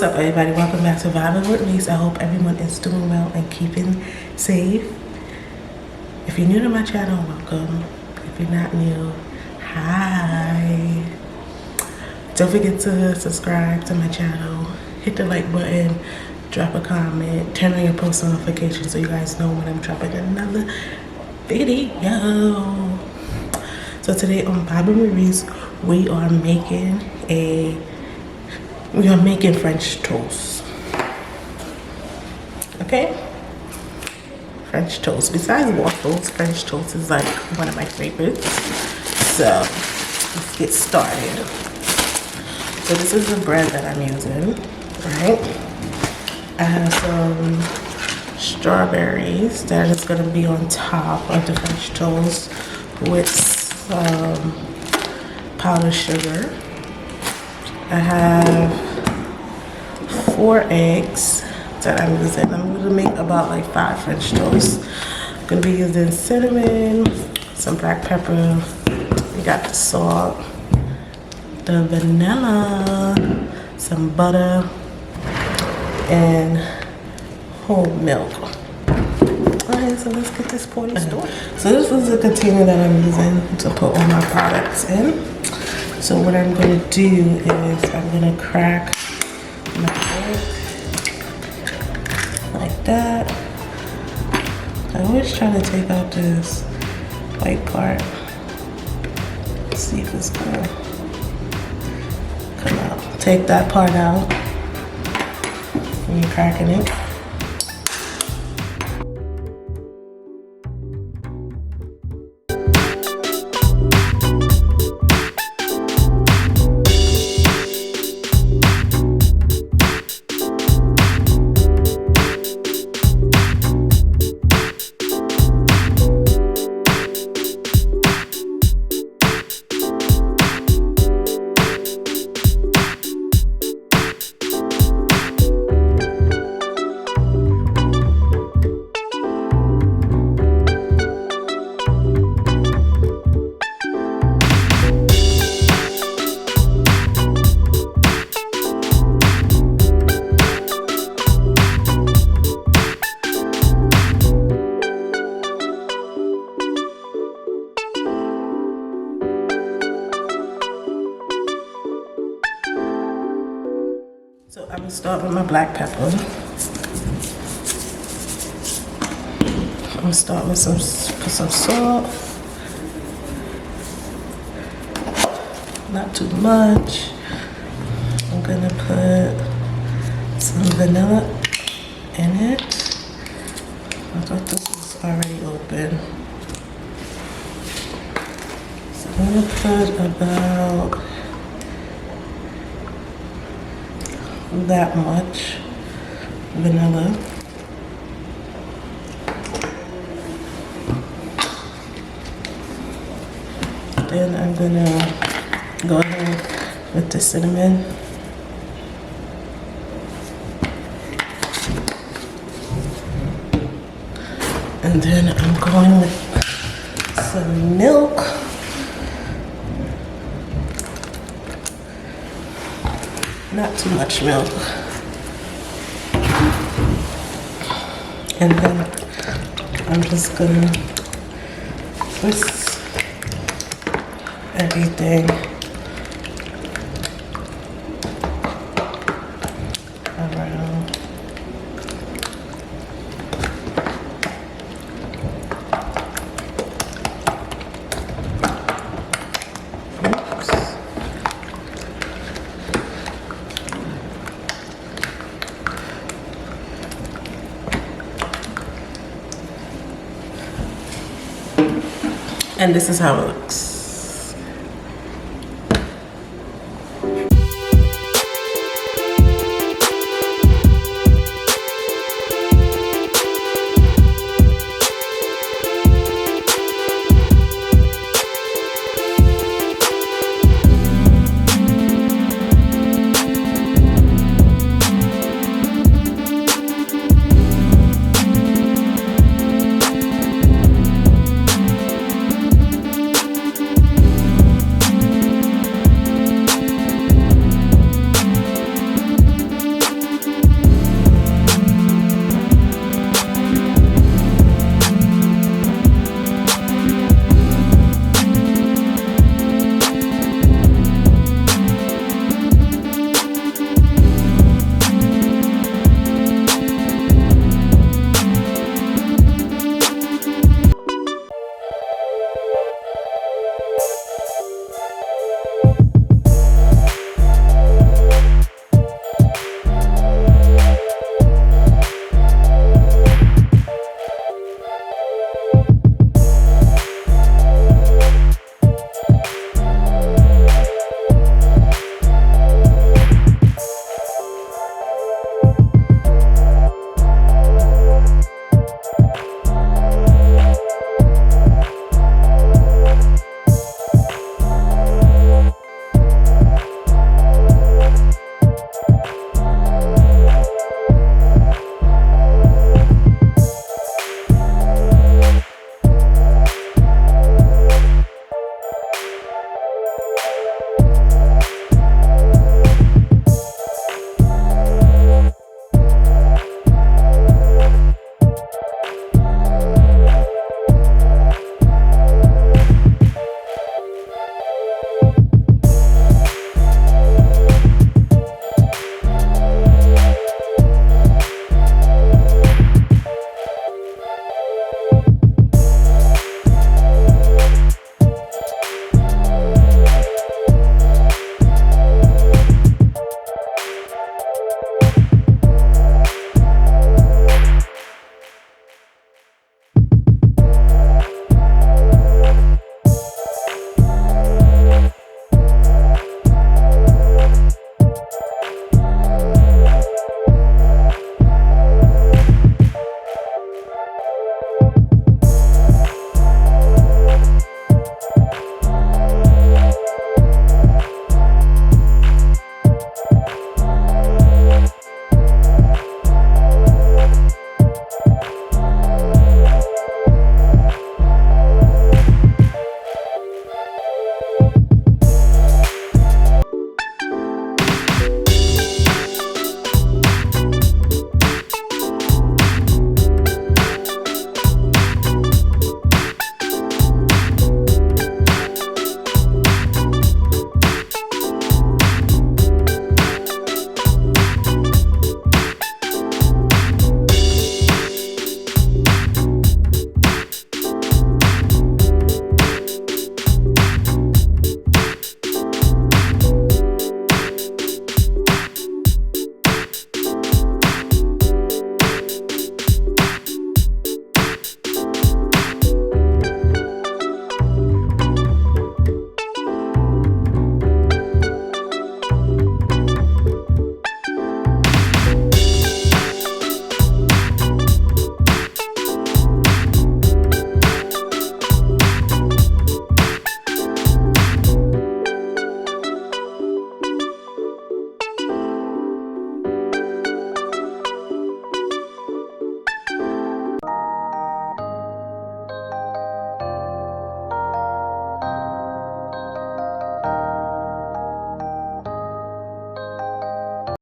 What's up, everybody? Welcome back to Vibing with Lise. I hope everyone is doing well and keeping safe. If you're new to my channel, welcome. If you're not new, hi. Don't forget to subscribe to my channel, hit the like button, drop a comment, turn on your post notifications so you guys know when I'm dropping another video. So today on Vibing with Lise, we are making French toast. Okay? French toast. Besides waffles, French toast is like one of my favorites. So let's get started. So this is the bread that I'm using, right? I have some strawberries that is gonna be on top of the French toast with some powdered sugar. I have 4 eggs that I'm using. I'm gonna make about like 5 French toasts. I'm gonna be using cinnamon, some black pepper, we got the salt, the vanilla, some butter, and whole milk. Alright, so let's get this party started. So this is the container that I'm using to put all my products in. So what I'm going to do is I'm going to crack my egg like that. I always try to take out this white part. Let's see if it's going to come out. Take that part out when you're cracking it. So I'm gonna start with my black pepper. I'm gonna start with some salt. Not too much. I'm gonna put some vanilla in it. I thought this was already open. So I'm gonna put about that much vanilla. Then I'm gonna go ahead with the cinnamon. And then I'm going with some milk. Not too much milk. And then I'm just gonna whisk everything around. And this is how it looks.